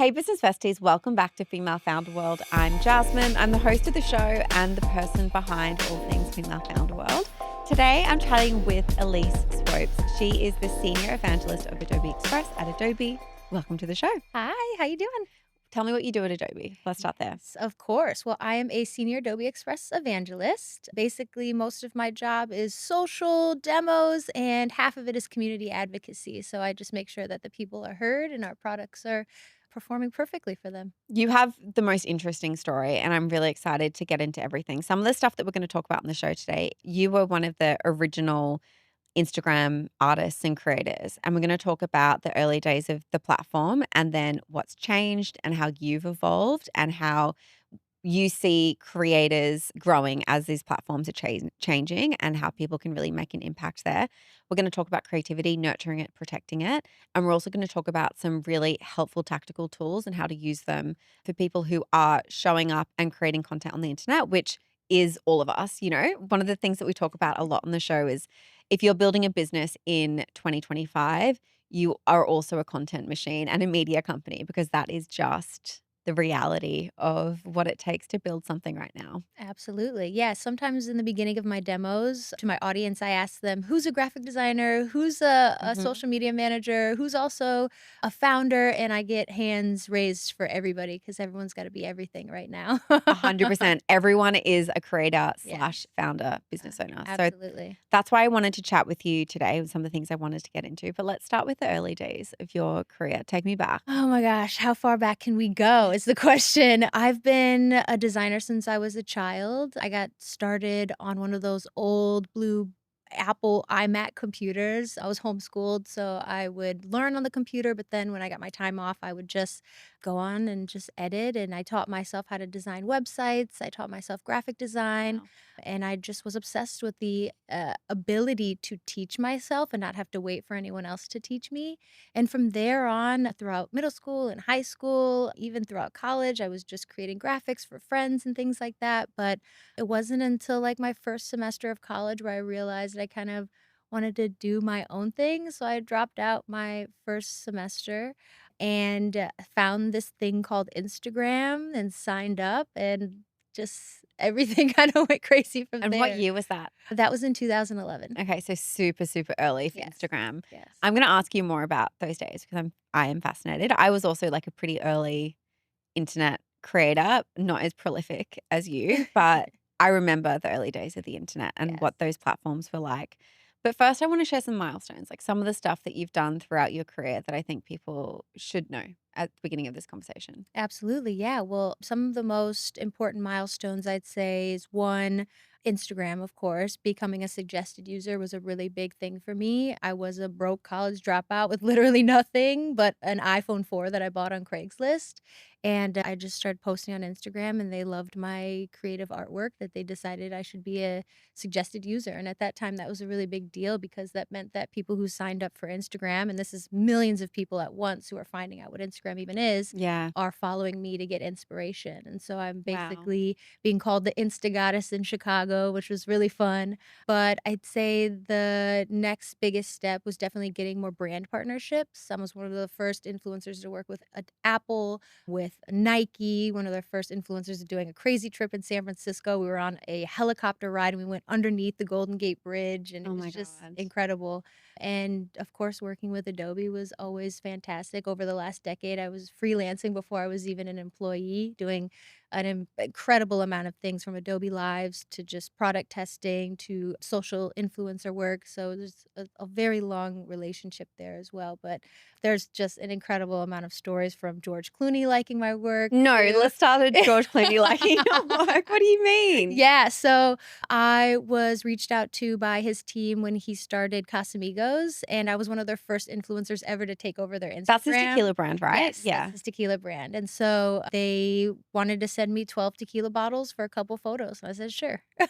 Hey, Business Besties, welcome back to Female Founder World. I'm Jasmine. I'm the host of the show and the person behind all things Female Founder World. Today, I'm chatting with Elise Swopes. She is the Senior Evangelist of Adobe Express at Adobe. Welcome to the show. Hi, how you doing? Tell me what you do at Adobe. Let's start there. Of course. Well, I am a senior Adobe Express evangelist. Basically, most of my job is social demos and half of it is community advocacy. So I just make sure that the people are heard and our products are performing perfectly for them. You have the most interesting story, and I'm really excited to get into everything. Some of the stuff that we're going to talk about in the show today, you were one of the original Instagram artists and creators. And we're going to talk about the early days of the platform and then what's changed and how you've evolved and how you see creators growing as these platforms are changing and how people can really make an impact there. We're going to talk about creativity, nurturing it, protecting it. And we're also going to talk about some really helpful tactical tools and how to use them for people who are showing up and creating content on the internet, which is all of us. You know, one of the things that we talk about a lot on the show is if you're building a business in 2025, you are also a content machine and a media company because that is just the reality of what it takes to build something right now. Absolutely. Yeah. Sometimes in the beginning of my demos to my audience, I ask them who's a graphic designer, who's a Mhm. social media manager, who's also a founder. And I get hands raised for everybody because everyone's got to be everything right now. 100%. Everyone is a creator Yeah, slash founder, business owner. So absolutely. that's why I wanted to chat with you today with some of the things I wanted to get into. But let's start with the early days of your career. Take me back. Oh my gosh, how far back can we go is the question. I've been a designer since I was a child. I got started on one of those old blue Apple iMac computers. I was homeschooled, so I would learn on the computer, but then when I got my time off, I would just go on and just edit. And I taught myself how to design websites. I taught myself graphic design. Wow. And I just was obsessed with the ability to teach myself and not have to wait for anyone else to teach me. And from there on, throughout middle school and high school, even throughout college, I was just creating graphics for friends and things like that. But it wasn't until like my first semester of college where I realized I kind of wanted to do my own thing. So I dropped out my first semester and found this thing called Instagram and signed up and just everything kind of went crazy from And what there. year was that? That was in 2011. Okay, so super, super early for Yes. Instagram. Yes. I'm going to ask you more about those days because I am fascinated. I was also like a pretty early internet creator, not as prolific as you, but I remember the early days of the internet and Yes. what those platforms were like. But first, I want to share some milestones, like some of the stuff that you've done throughout your career that I think people should know at the beginning of this conversation. Absolutely. Yeah. Well, some of the most important milestones I'd say is one, Instagram, of course. Becoming a suggested user was a really big thing for me. I was a broke college dropout with literally nothing but an iPhone 4 that I bought on Craigslist. And I just started posting on Instagram and they loved my creative artwork that they decided I should be a suggested user. And at that time, that was a really big deal because that meant that people who signed up for Instagram, and this is millions of people at once who are finding out what Instagram even is, Yeah. are following me to get inspiration. And so I'm Wow. basically being called the Insta goddess in Chicago, which was really fun. But I'd say the next biggest step was definitely getting more brand partnerships. I was one of the first influencers to work with Apple, with Nike, one of their first influencers doing a crazy trip in San Francisco. We were on a helicopter ride and we went underneath the Golden Gate Bridge, and Oh it was my just God. incredible. And of course, working with Adobe was always fantastic. Over the last decade, I was freelancing before I was even an employee, doing an incredible amount of things from Adobe Lives to just product testing to social influencer work. So there's a very long relationship there as well. But there's just an incredible amount of stories from George Clooney liking my work No, to let's start at George Clooney liking your work. What do you mean? yeah, so I was reached out to by his team when he started Casamigos, and I was one of their first influencers ever to take over their That's his Instagram. tequila brand, right? Yes, that's Yeah. his tequila brand, and so they wanted to send me 12 tequila bottles for a couple photos, and I said, "Sure." So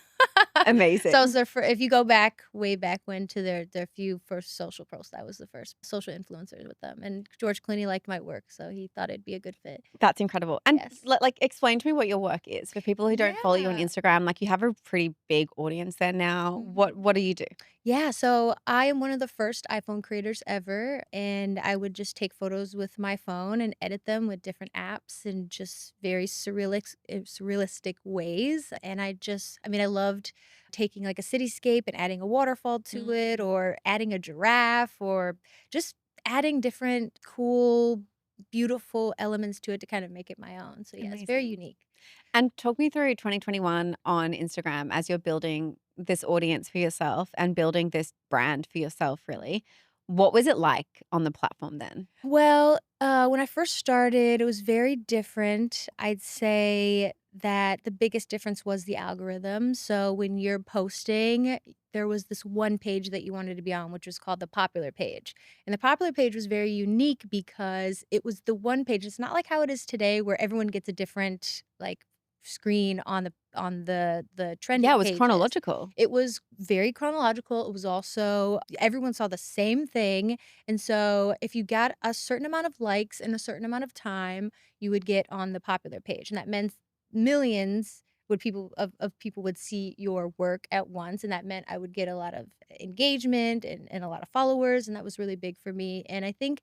I was Amazing. their if you go back, way back when to their few first social posts, I was the first social influencer with them, and George Clooney liked my work, so he thought it'd be a good fit. That's incredible. And Yes. like explain to me what your work is for people who don't follow you on Yeah. Instagram. Like you have a pretty big audience there now. Mhm. What do you do? Yeah, so I am one of the first iPhone creators ever, and I would just take photos with my phone and edit them with different apps in just very surrealistic ways. And I mean, I loved taking like a cityscape and adding a waterfall to it, Mm. or adding a giraffe, or just adding different cool, beautiful elements to it to kind of make it my own. So yeah, it's very Amazing. unique. And talk me through 2021 on Instagram as you're building this audience for yourself and building this brand for yourself, really. What was it like on the platform then? Well, when I first started, it was very different. I'd say that the biggest difference was the algorithm. So when you're posting, there was this one page that you wanted to be on, which was called the popular page. And the popular page was very unique because it was the one page. It's not like how it is today where everyone gets a different like screen on the Yeah, trending it was pages. chronological. It was very chronological. It was also everyone saw the same thing, and so if you got a certain amount of likes in a certain amount of time, you would get on the popular page. And that meant millions would people of people would see your work at once. And that meant I would get a lot of engagement and a lot of followers. And that was really big for me. And I think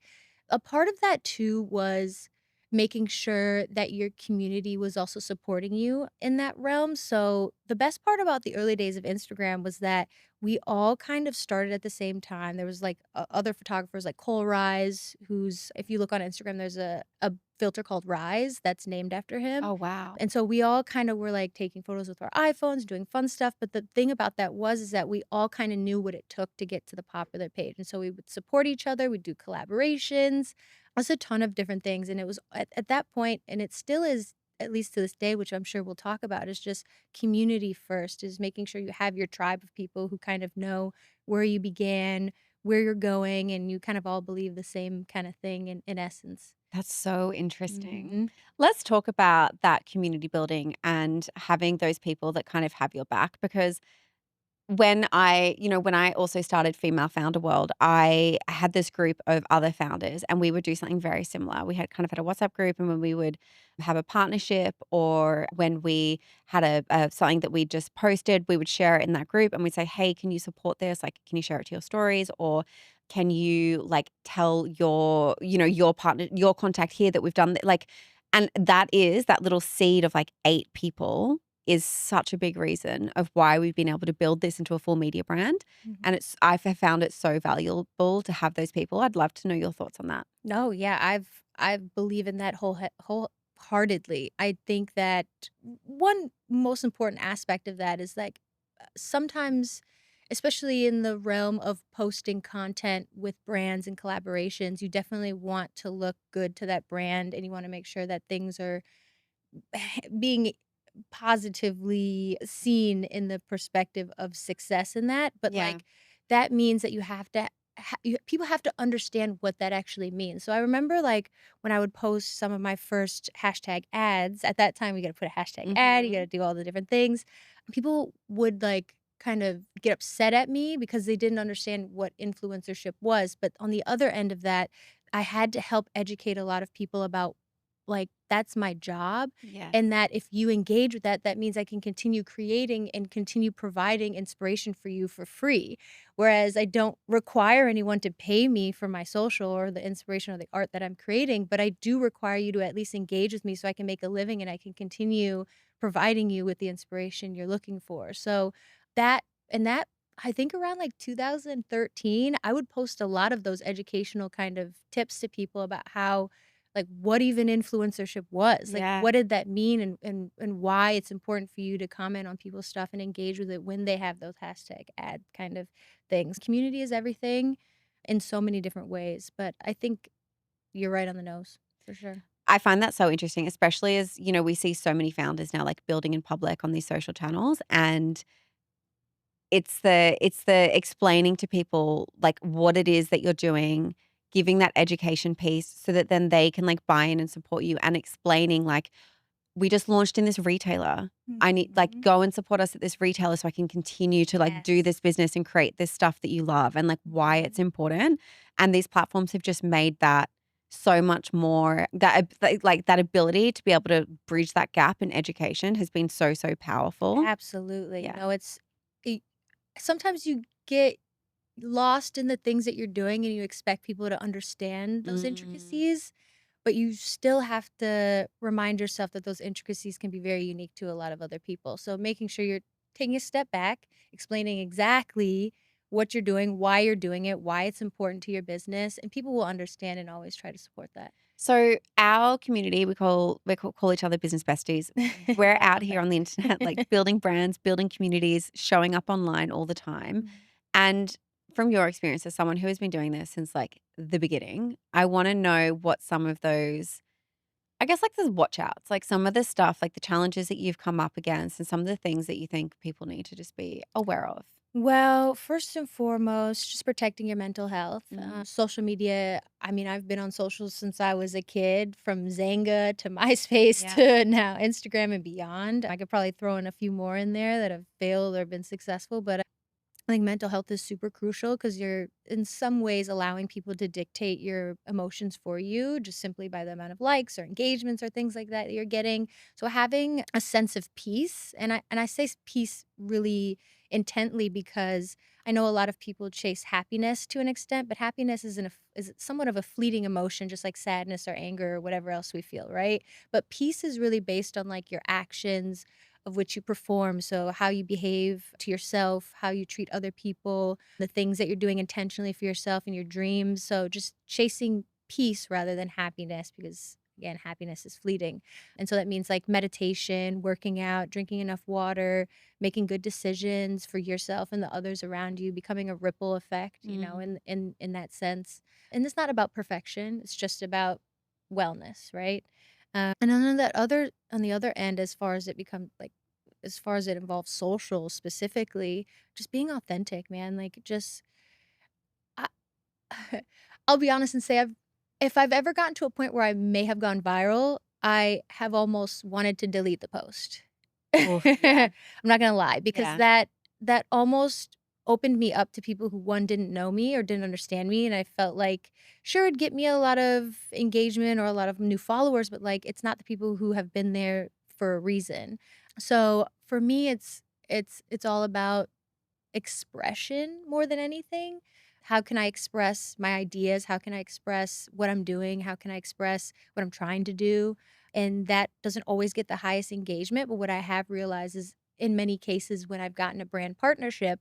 a part of that too was making sure that your community was also supporting you in that realm. So the best part about the early days of Instagram was that we all kind of started at the same time. There was, like, other photographers like Cole Rise, who's if you look on Instagram, there's a filter called Rise that's named after him, Oh, wow. and so we all kinda were, like, taking photos with our iPhones, doing fun stuff, but the thing about that was is that we all kinda knew what it took to get to the popular page, and so we would support each other, we'd do collaborations, just a ton of different things, and it was at that point, and it still is, at least to this day, which I'm sure we'll talk about, is just community first, is making sure you have your tribe of people who kind of know where you began, where you're going, and you kind of all believe the same kind of thing in essence. That's so interesting. Mhm. Let's talk about that community building and having those people that kind of have your back because when I also started Female Founder World, I had this group of other founders and we would do something very similar. We had kind of had a WhatsApp group and when we would have a partnership or when we had a something that we just posted, we would share it in that group and we'd say, "Hey, can you support this? Like, can you share it to your stories or can you like tell your partner, your contact here that we've done like and that is that little seed of like 8 people is such a big reason of why we've been able to build this into a full media brand. Mhm. And I've found it so valuable to have those people. I'd love to know your thoughts on that. No, yeah, I believe in that wholeheartedly. I think that one most important aspect of that is like sometimes, especially in the realm of posting content with brands and collaborations, you definitely want to look good to that brand and you want to make sure that things are being positively seen in the perspective of success in that, but, Yeah. like, that means that you have to people have to understand what that actually means. So I remember, like, when I would post some of my first hashtag ads, at that time, you gotta put a hashtag ad, you Hmm. gotta do all the different things. People would, like, kind of get upset at me because they didn't understand what influencership was, but on the other end of that, I had to help educate a lot of people about, like, that's my job, Yes. and that if you engage with that, that means I can continue creating and continue providing inspiration for you for free. Whereas I don't require anyone to pay me for my social or the inspiration or the art that I'm creating, but I do require you to at least engage with me so I can make a living and I can continue providing you with the inspiration you're looking for. So that and that I think around like 2013, I would post a lot of those educational kind of tips to people about how like, what even influencership was. Like, Yeah. what did that mean and why it's important for you to comment on people's stuff and engage with it when they have those hashtag ad kind of things. Community is everything in so many different ways, but I think you're right on the nose for sure. I find that so interesting, especially as, we see so many founders now like building in public on these social channels. And it's the explaining to people like what it is that you're doing, giving that education piece so that then they can like buy in and support you and explaining like we just launched in this retailer. I need like Mhm. go and support us at this retailer so I can continue to like do Yes. this business and create this stuff that you love and like why it's Mhm. important. And these platforms have just made that so much more like that ability to be able to bridge that gap in education has been so, so powerful. Absolutely. Yeah. No, it's sometimes you get lost in the things that you're doing and you expect people to understand those Mm. intricacies, but you still have to remind yourself that those intricacies can be very unique to a lot of other people. So making sure you're taking a step back, explaining exactly what you're doing, why you're doing it, why it's important to your business, and people will understand and always try to support that. So our community, call each other business besties. We're I out love here that. on the internet, like building brands, building communities, showing up online all the time. Mhm. And from your experience as someone who has been doing this since like the beginning, I want to know what some of those, I guess, like the watch outs, like some of the stuff, like the challenges that you've come up against, and some of the things that you think people need to just be aware of. Well, first and foremost, just protecting your mental health. Mm. Social media, I mean, I've been on social since I was a kid, from Zanga to MySpace Yeah. to now Instagram and beyond. I could probably throw in a few more in there that have failed or been successful, but I think mental health is super crucial because you're in some ways allowing people to dictate your emotions for you just simply by the amount of likes or engagements or things like that you're getting. So having a sense of peace, and I say peace really intently because I know a lot of people chase happiness to an extent, but happiness is somewhat of a fleeting emotion, just like sadness or anger or whatever else we feel, right? But peace is really based on like your actions of which you perform. So, how you behave to yourself, how you treat other people, the things that you're doing intentionally for yourself and your dreams. So, just chasing peace rather than happiness because, again, happiness is fleeting. And so that means like meditation, working out, drinking enough water, making good decisions for yourself and the others around you, becoming a ripple effect, Mm. in that sense. And it's not about perfection, it's just about wellness, right? And then on the other end, as far as it become like as far as it involves social specifically, just being authentic, man. Like just I, I'll be honest and say if I've ever gotten to a point where I may have gone viral, I have almost wanted to delete the post. Oof, yeah. I'm not gonna lie, because Yeah. that almost opened me up to people who, one, didn't know me or didn't understand me, and I felt like, sure, it'd get me a lot of engagement or a lot of new followers, but, like, it's not the people who have been there for a reason. So, for me, it's all about expression more than anything. How can I express my ideas? How can I express what I'm doing? How can I express what I'm trying to do? And that doesn't always get the highest engagement, but what I have realized is in many cases when I've gotten a brand partnership,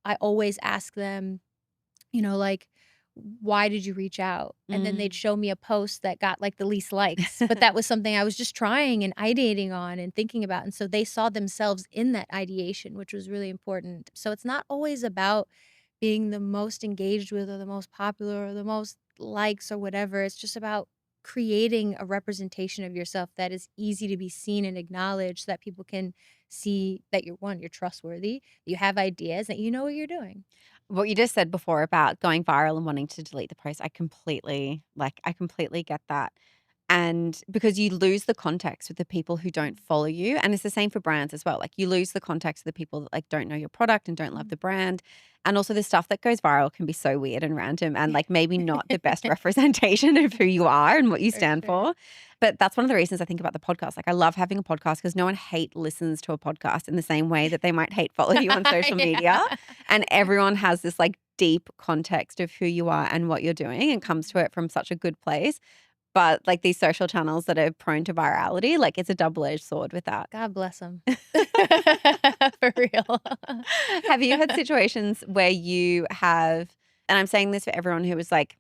I always ask them, like, "Why did you reach out?" And then they'd Mm. show me a post that got, like, the least likes, but that was something I was just trying and ideating on and thinking about, and so they saw themselves in that ideation, which was really important. So it's not always about being the most engaged with or the most popular or the most likes or whatever, it's just about creating a representation of yourself that is easy to be seen and acknowledged so that people can see that you're, 1, you're trustworthy, you have ideas, that you know what you're doing. What you just said before about going viral and wanting to delete the post, I completely get that. And because you lose the context with the people who don't follow you, and it's the same for brands as well. Like you lose the context with the people that like don't know your product and don't love Mhm. the brand. And also the stuff that goes viral can be so weird and random and like maybe not the best representation of who you are and what you For stand sure. for. But that's one of the reasons I think about the podcast. Like I love having a podcast because no one hate listens to a podcast in the same way that they might hate follow you on social media. Yeah. And everyone has this like deep context of who you are and what you're doing and comes to Mhm. it from such a good place. But, like, these social channels that are prone to virality, like, it's a double-edged sword with that. God bless 'em. For real. Have you had situations where you have, and I'm saying this for everyone who is, like,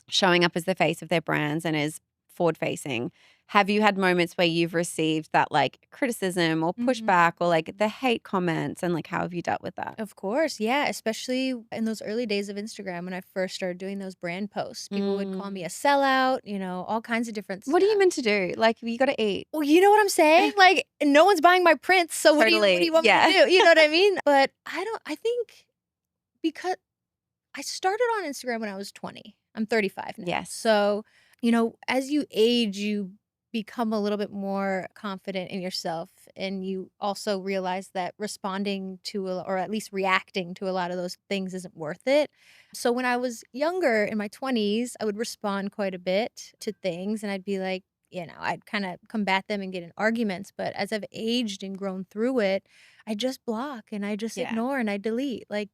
showing up as the face of their brands and is forward facing. Have you had moments where you've received that, like, criticism or pushback or, like, Mhm. the hate comments, and, like, how have you dealt with that? Of course, yeah, especially in those early days of Instagram when I first started doing those brand posts. People would call me a Mm. sellout, all kinds of different What are you stuff. meant to do? Like, you gotta eat. Well, you know what I'm saying? Like, no one's buying my prints, so what do Totally. you want me to Yeah. do? You know what I mean? But I think because I started on Instagram when I was 20. I'm 35 now. Yes. So, as you age, you become a little bit more confident in yourself. And you also realize that responding to, or at least reacting to a lot of those things isn't worth it. So, when I was younger in my 20s, I would respond quite a bit to things and I'd be like, I'd kind of combat them and get in arguments. But as I've aged and grown through it, I just block and I just Yeah. ignore and I delete. Like,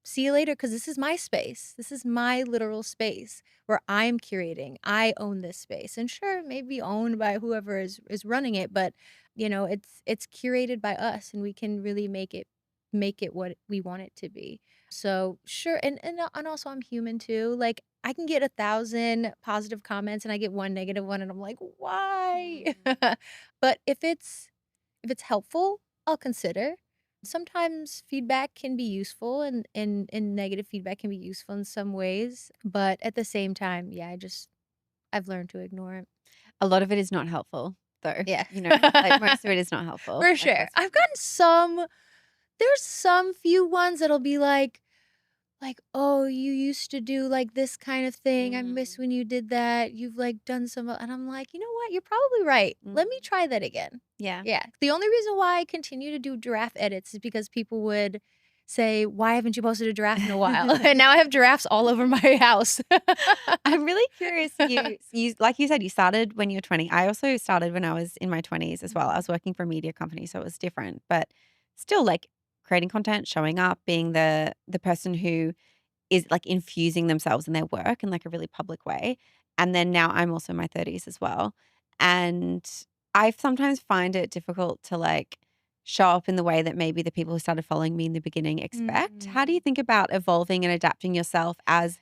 see you later, because this is my space. This is my literal space where I'm curating. I own this space. And sure, it may be owned by whoever is running it, but it's curated by us and we can really make it what we want it to be. So, sure, and also I'm human too. Like I can get 1,000 positive comments and I get one negative one and I'm like, "Why?" Mm. But if it's helpful, I'll consider. Sometimes feedback can be useful and negative feedback can be useful in some ways, but at the same time, yeah, I've learned to ignore it. A lot of it is not helpful, though, Yeah. like, most of it is not helpful, For like, sure. that's for I've sure. gotten there's some few ones that'll be like, "Oh, you used to do, like, this kind of thing. I miss Mm, when you did that. You've, like, done some" and I'm like, "You know what? You're probably right. Let me mm, try that again." yeah. Yeah. The only reason why I continue to do giraffe edits is because people would say, "Why haven't you posted a giraffe in a while?" And now I have giraffes all over my house. I'm really curious, you like you said, you started when you were 20. I also started when I was in my 20s as well. I Mhm. was working for a media company, so it was different, but still, like, creating content, showing up, being the person who is, like, infusing themselves in their work in, like, a really public way, and then now I'm also in my 30s as well, and I sometimes find it difficult to, like, show up in the way that maybe the people who started following me in the beginning expect. How do you Mm. think about evolving and adapting yourself as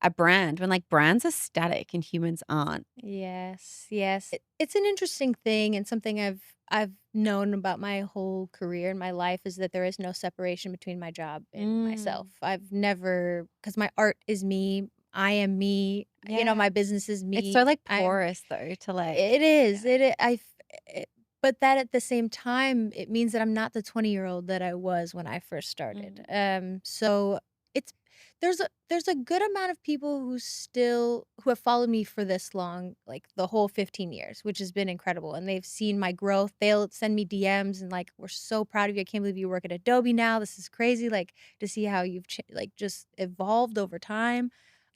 a brand when, like, brands are static and humans aren't? Yes, yes. It's an interesting thing and something I've known about my whole career and my life is that there is no separation between my job and myself. Mm, I've never because my art is me, I am me, yeah. my business is It's me. so, like, I'm porous though to, like, it is. yeah. But that at the same time, it means that I'm not the 20-year-old that I was when I first started. Mm, So it's there's a good amount of people who have followed me for this long, like the whole 15 years, which has been incredible. And they've seen my growth. They'll send me DMs and like, we're so proud of you. I can't believe you work at Adobe now. This is crazy. Like to see how you've like just evolved over time.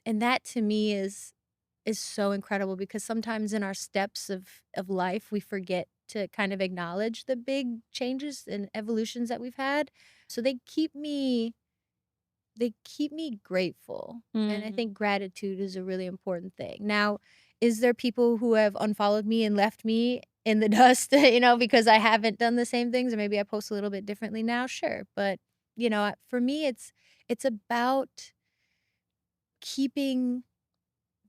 And that to me is so incredible because sometimes in our steps of life, we forget to kind of acknowledge the big changes and evolutions that we've had. So they keep me grateful, and I mm. think gratitude is a really important thing. Now, is there people who have unfollowed me and left me in the dust, because I haven't done the same things or maybe I post a little bit differently now? Sure, but, for me, it's about keeping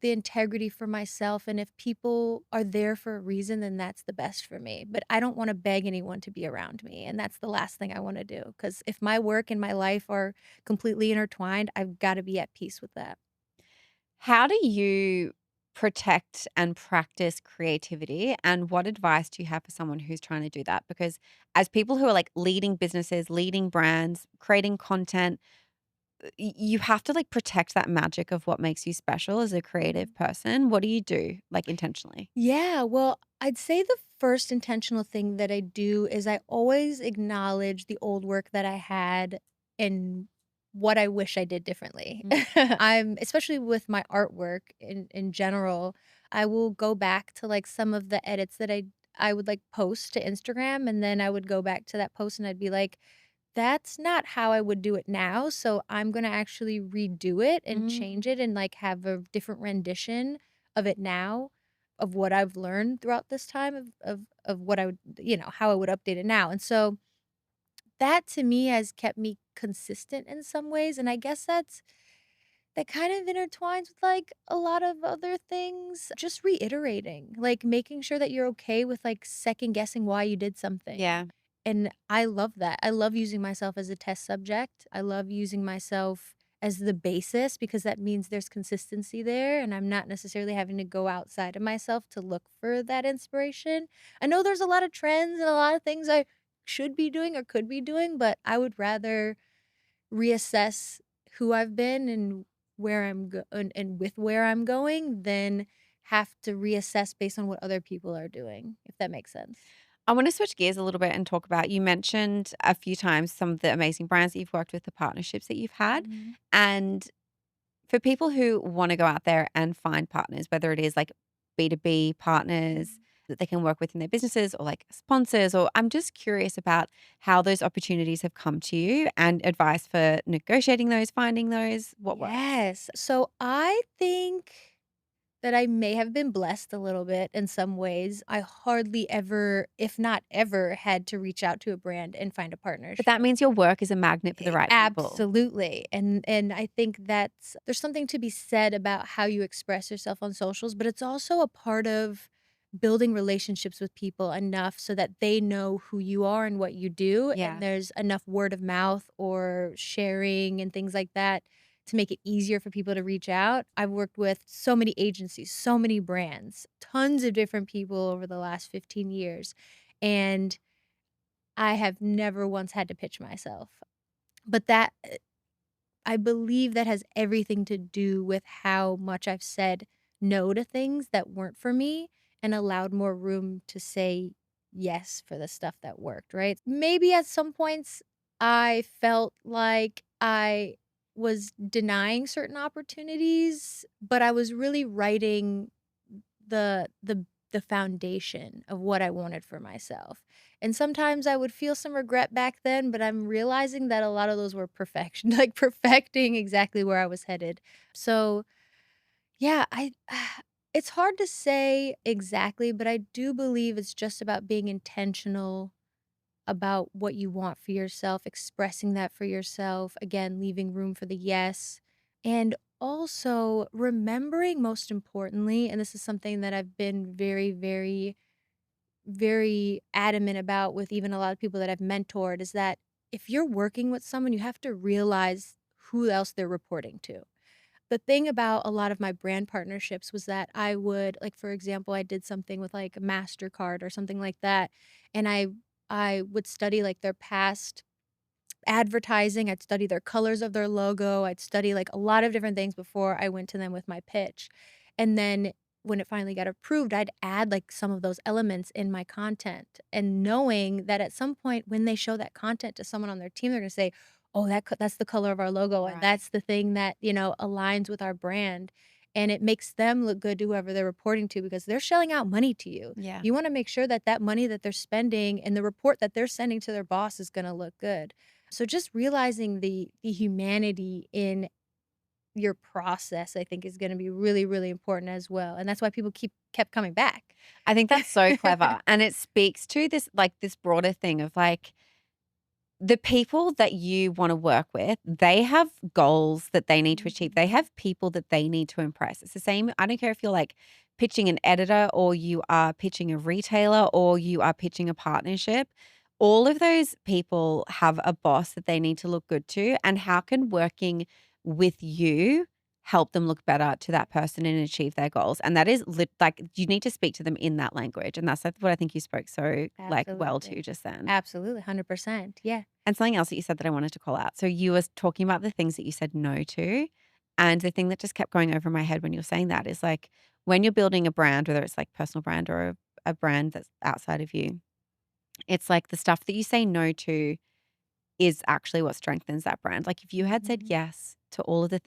the integrity for myself, and if people are there for a reason, then that's the best for me, but I don't wanna beg anyone to be around me, and that's the last thing I wanna do. Because if my work and my life are completely intertwined, I've gotta be at peace with that. How do you protect and practice creativity? And what advice do you have for someone who's trying to do that? Because as people who are like leading businesses, leading brands, creating content, you have to like protect that magic of what makes you special as a creative Mhm. person. What do you do like intentionally? Yeah, well, I'd say the first intentional thing that I do is I always acknowledge the old work that I had and what I wish I did differently. Mm, I'm especially with my artwork in general, I will go back to like some of the edits that I would like post to Instagram and then I would go back to that post and I'd be like, that's not how I would do it now, so I'm gonna actually redo it and change mm, it and, like, have a different rendition of it now, of what I've learned throughout this time of what I would how I would update it now, and so that to me has kept me consistent in some ways, and I guess that kind of intertwines with, like, a lot of other things. Just reiterating, like, making sure that you're okay with, like, second guessing why you did something. yeah. And I love that. I love using myself as a test subject. I love using myself as the basis because that means there's consistency there and I'm not necessarily having to go outside of myself to look for that inspiration. I know there's a lot of trends and a lot of things I should be doing or could be doing, but I would rather reassess who I've been and where and with where I'm going than have to reassess based on what other people are doing, if that makes sense. I want to switch gears a little bit and talk about you mentioned a few times some of the amazing brands that you've worked with, the partnerships that you've had. Mhm. And for people who want to go out there and find partners, whether it is like B2B partners, Mhm. that they can work with in their businesses or like sponsors? Or I'm just curious about how those opportunities have come to you and advice for negotiating those, finding those, what works? Yes. So I think that I may have been blessed a little bit in some ways. I hardly ever, if not ever, had to reach out to a brand and find a But that partnership. means your work is a magnet for the right people. Absolutely, and I think that's there's something to be said about how you express yourself on socials, but it's also a part of building relationships with people enough so that they know who you are and what you do, and Yeah. there's enough word of mouth or sharing and things like that to make it easier for people to reach out. I've worked with so many agencies, so many brands, tons of different people over the last 15 years, and I have never once had to pitch myself. But that I believe that has everything to do with how much I've said no to things that weren't for me and allowed more room to say yes for the stuff that worked, right? Maybe at some points I felt like I was denying certain opportunities, but I was really writing the foundation of what I wanted for myself. And sometimes I would feel some regret back then, but I'm realizing that a lot of those were perfection, like perfecting exactly where I was headed. So, yeah, I it's hard to say exactly, but I do believe it's just about being intentional about what you want for yourself, expressing that for yourself, again, leaving room for the yes. And also remembering, most importantly, and this is something that I've been very, very, very adamant about with even a lot of people that I've mentored, is that if you're working with someone, you have to realize who else they're reporting to. The thing about a lot of my brand partnerships was that I would like, for example, I did something with, like, MasterCard or something like that, and I would study, like, their past advertising, I'd study their colors of their logo, I'd study, like, a lot of different things before I went to them with my pitch. And then when it finally got approved, I'd add, like, some of those elements in my content, and knowing that at some point when they show that content to someone on their team, they're gonna say, "Oh, that's the color of our logo, and Right. that's the thing that, aligns with our brand." And it makes them look good to whoever they're reporting to because they're shelling out money to you. Yeah. You wanna make sure that that money that they're spending and the report that they're sending to their boss is gonna look good. So just realizing the humanity in your process, I think, is gonna be really, really important as well, and that's why people kept coming back. I think that's so clever. And it speaks to this, like, this broader thing of like, the people that you wanna work with, they have goals that they need to achieve. They Mhm. have people that they need to impress. It's the same. I don't care if you're, like, pitching an editor or you are pitching a retailer or you are pitching a partnership. All of those people have a boss that they need to look good to, and how can working with you help them look better to that person and achieve their goals? And that is like, you need to speak to them in that language, and that's, like, what I think you spoke so, like, well to Absolutely. just then. Absolutely, 100%, yeah. And something else that you said that I wanted to call out. So you were talking about the things that you said no to. And the thing that just kept going over my head when you were saying that is like, when you're building a brand, whether it's like personal brand or a brand that's outside of you, it's like the stuff that you say no to is actually what strengthens that brand. Like if you had said Mhm. yes to all of the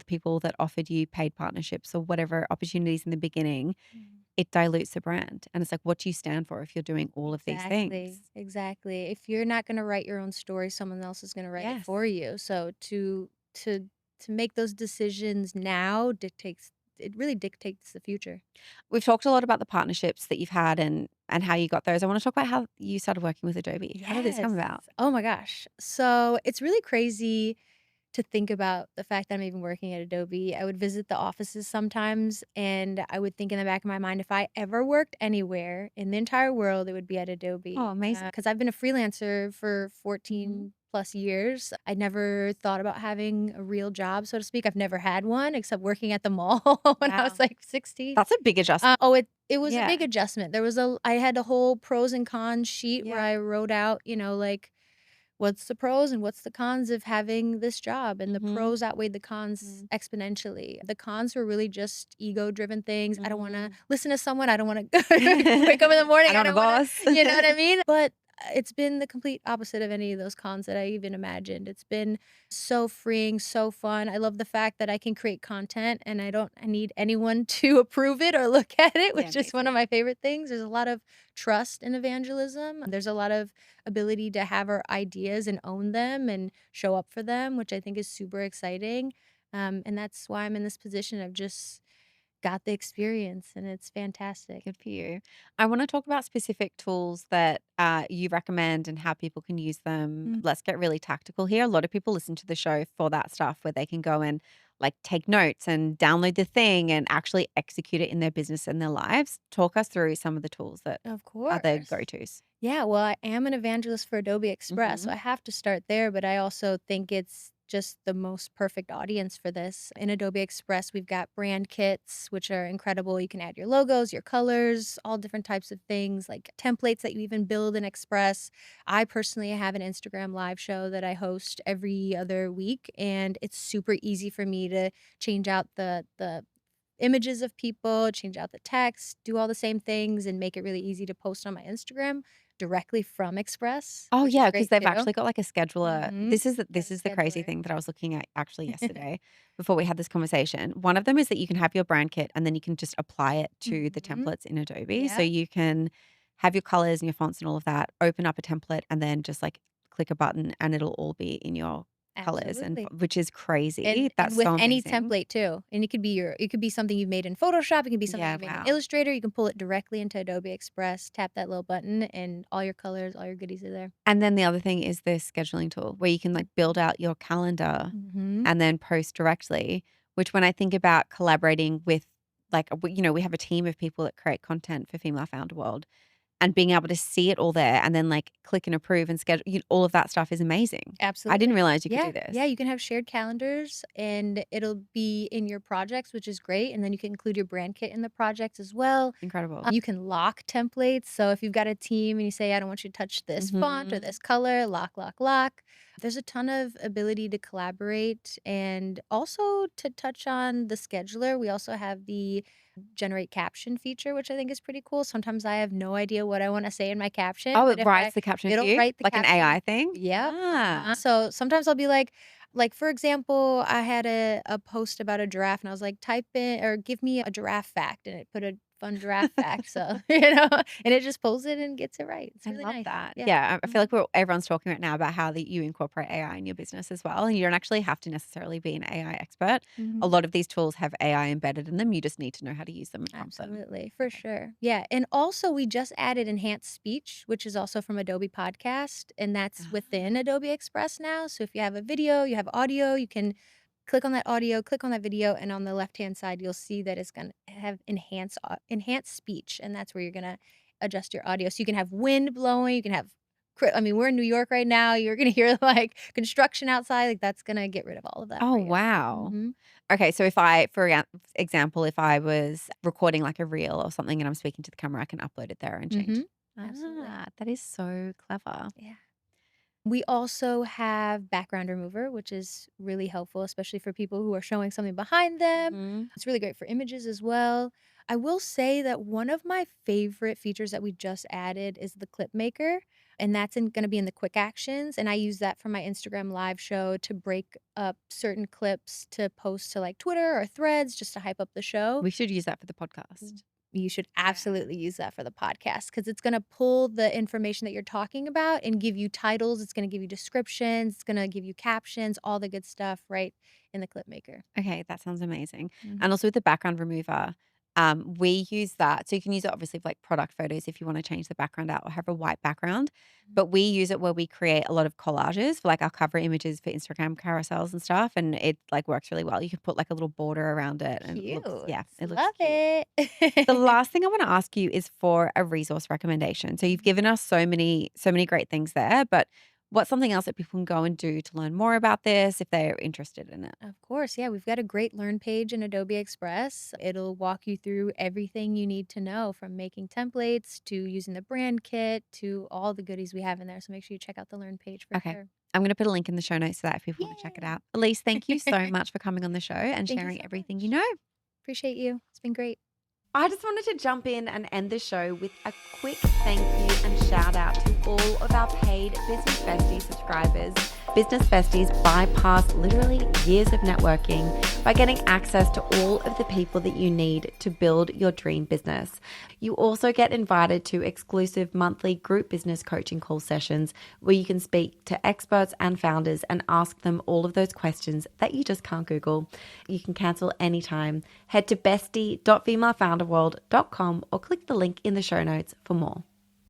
people that offered you paid partnerships or whatever opportunities in the beginning, Mhm. it dilutes the brand. And it's like, what do you stand for if you're doing all of these Exactly, things? exactly. If you're not gonna write your own story, someone else is gonna write it Yes. for you. So to make those decisions now dictates it really dictates the future. We've talked a lot about the partnerships that you've had and how you got those. I wanna talk about how you started working with Adobe. How did this come Yes. about? Oh my gosh. So it's really crazy to think about the fact that I'm even working at Adobe. I would visit the offices sometimes and I would think in the back of my mind, if I ever worked anywhere in the entire world, it would be at Oh, Adobe. amazing. Because I've been a freelancer for Mhm. 14 plus years. I never thought about having a real job, so to speak. I've never had one except working at the mall when I was Wow. like 16. That's a big adjustment. Oh, it was a Yeah. big adjustment. I had a whole pros and cons sheet where Yeah. I wrote out, like what's the pros and what's the cons of having this job, and the Mhm. pros outweighed the cons Mhm. exponentially. The cons were really just ego-driven things. I don't wanna Mhm. listen to someone, I don't wanna wake up in the morning, I don't I want a don't wanna boss. you know what I mean? But It's been the complete opposite of any of those cons that I even imagined. It's been so freeing, so fun. I love the fact that I can create content and I need anyone to approve it or look at it, Yeah, which is one of my amazing. favorite things. There's a lot of trust in evangelism. There's a lot of ability to have our ideas and own them and show up for them, which I think is super exciting. And that's why I'm in this position of just got the experience and it's fantastic. Good for you. I want to talk about specific tools that you recommend and how people can use them. Mm. Let's get really tactical here. A lot of people listen to the show for that stuff where they can go and like take notes and download the thing and actually execute it in their business and their lives. Talk us through some of the tools that Of are the course. go tos. Yeah, well, I am an evangelist for Adobe Express, so Hmm. I have to start there, but I also think it's just the most perfect audience for this. In Adobe Express, we've got brand kits, which are incredible. You can add your logos, your colors, all different types of things, like templates that you even build in Express. I personally have an Instagram live show that I host every other week, and it's super easy for me to change out the images of people, change out the text, do all the same things, and make it really easy to post on my Instagram directly from Express, Oh, which is yeah, because great 'cause they've too. actually got, like, a scheduler. Mhm. Got This a is the crazy scheduler. thing that I was looking at actually yesterday before we had this conversation. One of them is that you can have your brand kit and then you can just apply it to the Mhm. templates in Adobe. So Yeah, you can have your colors and your fonts and all of that, open up a template, and then just, like, click a button, and it'll all be in your colors and absolutely. which is And crazy. That's and with so any amazing. template too, and it could be something you've made in Photoshop, it can be something Yeah, you made in wow. Illustrator, you can pull it directly into Adobe Express, tap that little button, and all your colors, all your goodies are there. And then the other thing is the scheduling tool where you can, like, build out your calendar Mhm. and then post directly, which when I think about collaborating with like, we have a team of people that create content for Female Founder World and being able to see it all there and then like click and approve and schedule, all of that stuff is amazing. I didn't Absolutely. realize you could Yeah, do this. yeah, you can have shared calendars and it'll be in your projects, which is great, and then you can include your brand kit in the projects as well. Incredible. You can lock templates, so if you've got a team and you say, "I don't want you to touch this font or Mhm. this color," lock, lock, lock. There's a ton of ability to collaborate and also to touch on the scheduler, we also have the generate caption feature, which I think is pretty cool. Sometimes I have no idea what I wanna say in my caption, Oh, but it if writes I the caption for it'll you? write the Like an caption. AI thing? Yep, Ah. So, sometimes I'll be like, for example, I had a post about a giraffe, and I was like, "Type in or give me a giraffe fact," and it put a fun giraffe fact, so, and it just pulls it and gets it right. It's I really love nice. that. Yeah. Yeah, I feel Mhm. like everyone's talking right now about how that you incorporate AI in your business as well, and you don't actually have to necessarily be an AI expert. A Mhm. lot of these tools have AI embedded in them. You just need to know how to use them and prompt them. Absolutely, for Okay. sure. Yeah, and also we just added enhanced speech, which is also from Adobe Podcast, and that's within Ah. Adobe Express now. So if you have a video, you have audio, you can click on that audio, click on that video, and on the left-hand side, you'll see that it's gonna have enhanced speech, and that's where you're gonna adjust your audio. So you can have wind blowing, you can have I mean, we're in New York right now, you're gonna hear, like, construction outside, like, that's gonna get rid of all of that Oh, for you. wow. Mhm. Okay, so for example, if I was recording like a reel or something and I'm speaking to the camera, I can upload it there and change. Mhm. Absolutely. Ah, that is so clever. Yeah. We also have background remover, which is really helpful, especially for people who are showing something behind them. Mhm. It's really great for images as well. I will say that one of my favorite features that we just added is the clip maker, and that's going to be in the quick actions. And I use that for my Instagram live show to break up certain clips to post to like Twitter or threads just to hype up the show. We should use that for the podcast. You should Yeah. absolutely use that for the podcast because it's gonna pull the information that you're talking about and give you titles, it's gonna give you descriptions, it's gonna give you captions, all the good stuff right in the clip maker. Okay, that sounds amazing. And Mhm. also with the background remover, we use that. So you can use it obviously for like product photos if you want to change the background out or have a white background. But we use it where we create a lot of collages for like our cover images for Instagram carousels and stuff. And it like works really well. You can put like a little border around it and it looks, Cute. yeah, it looks Love cute. it. The last thing I want to ask you is for a resource recommendation. So you've Mhm. given us so many great things there, but what's something else that people can go and do to learn more about this if they're interested in it? Of course, yeah, we've got a great learn page in Adobe Express. It'll walk you through everything you need to know from making templates to using the brand kit to all the goodies we have in there. So make sure you check out the learn page for Okay. sure. I'm going to put a link in the show notes so that if people want to check it Yay. out. Elise, thank you so much for coming on the show and Thank you sharing so everything you much. know. Appreciate you. It's been great. I just wanted to jump in and end the show with a quick thank you and shout out to all of our paid Business Bestie subscribers. Business Besties bypass literally years of networking by getting access to all of the people that you need to build your dream business. You also get invited to exclusive monthly group business coaching call sessions where you can speak to experts and founders and ask them all of those questions that you just can't Google. You can cancel anytime. Head to bestie.femalefounderworld.com or click the link in the show notes for more.